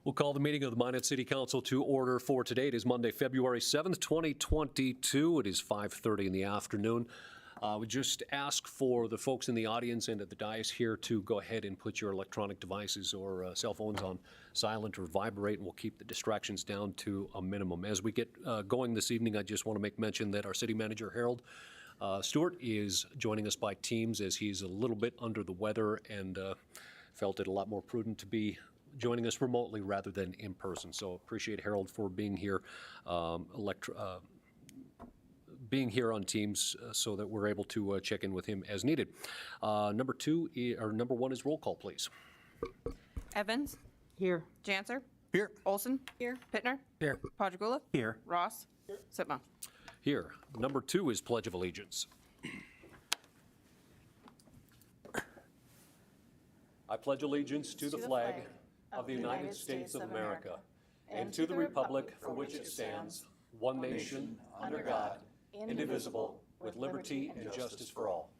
We'll call the meeting of the Minot City Council to order for today. It is Monday, February 7th, 2022. It is 5:30 in the afternoon. We just ask for the folks in the audience and at the dais here to go ahead and put your electronic devices or cell phones on silent or vibrate, and we'll keep the distractions down to a minimum. As we get going this evening, I just want to make mention that our city manager, Harold Stewart, is joining us by Teams as he's a little bit under the weather and felt it a lot more prudent to be joining us remotely rather than in person. So appreciate Harold for being here, being here on Teams so that we're able to check in with him as needed. Number one is roll call, please. Evans. Here. Janser. Here. Olson. Here. Pittner. Here. Pajagula. Here. Ross. Here. Sitma. Here. Number two is Pledge of Allegiance. I pledge allegiance to the flag of the United States of America and to the republic for which it stands, one nation, under God, indivisible, with liberty and justice for all.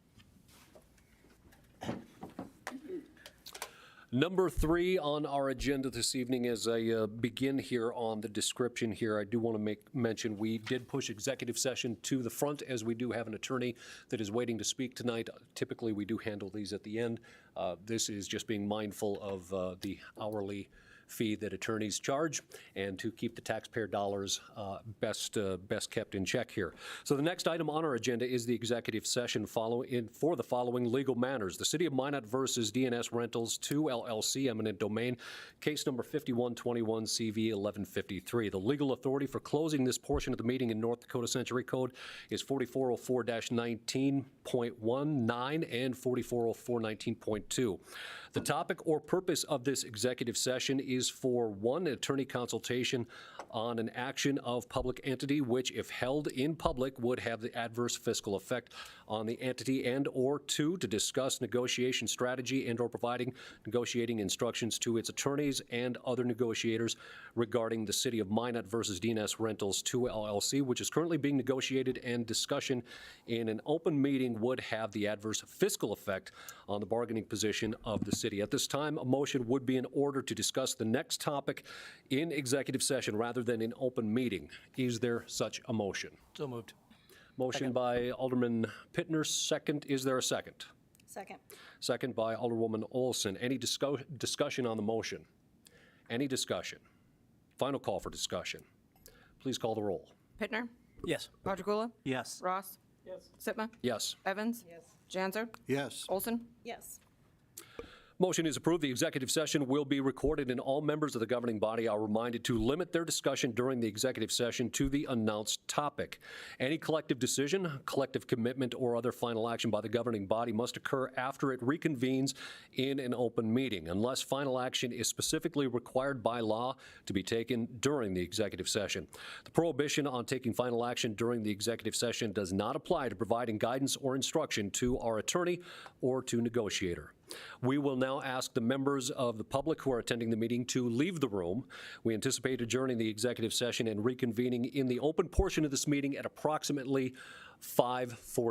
Number three on our agenda this evening, as I begin here on the description here, I do want to make mention we did push executive session to the front as we do have an attorney that is waiting to speak tonight. Typically, we do handle these at the end. This is just being mindful of the hourly fee that attorneys charge and to keep the taxpayer dollars best kept in check here. So the next item on our agenda is the executive session for the following legal matters. The City of Minot versus DNS Rentals 2 LLC, eminent domain, case number 5121 CV 1153. The legal authority for closing this portion of the meeting in North Dakota Century Code is 4404-19.19 and 4404-19.2. The topic or purpose of this executive session is for one, attorney consultation on an action of public entity which, if held in public, would have the adverse fiscal effect on the entity, and or two, to discuss negotiation strategy and or providing negotiating instructions to its attorneys and other negotiators regarding the City of Minot versus DNS Rentals 2 LLC, which is currently being negotiated, and discussion in an open meeting would have the adverse fiscal effect on the bargaining position of the city. At this time, a motion would be in order to discuss the next topic in executive session rather than in open meeting. Is there such a motion? So moved. Motion by Alderman Pittner, second. Is there a second? Second. Second by Alderwoman Olson. Any discussion on the motion? Any discussion? Final call for discussion. Please call the roll. Pittner. Yes. Pajagula. Yes. Ross. Yes. Sitma. Yes. Evans. Yes. Janser. Yes. Olson. Yes. Motion is approved. The executive session will be recorded, and all members of the governing body are reminded to limit their discussion during the executive session to the announced topic. Any collective decision, collective commitment, or other final action by the governing body must occur after it reconvenes in an open meeting, unless final action is specifically required by law to be taken during the executive session. The prohibition on taking final action during the executive session does not apply to providing guidance or instruction to our attorney or to negotiator. We will now ask the members of the public who are attending the meeting to leave the room. We anticipate adjourning the executive session and reconvening in the open portion of this meeting at approximately 5:40.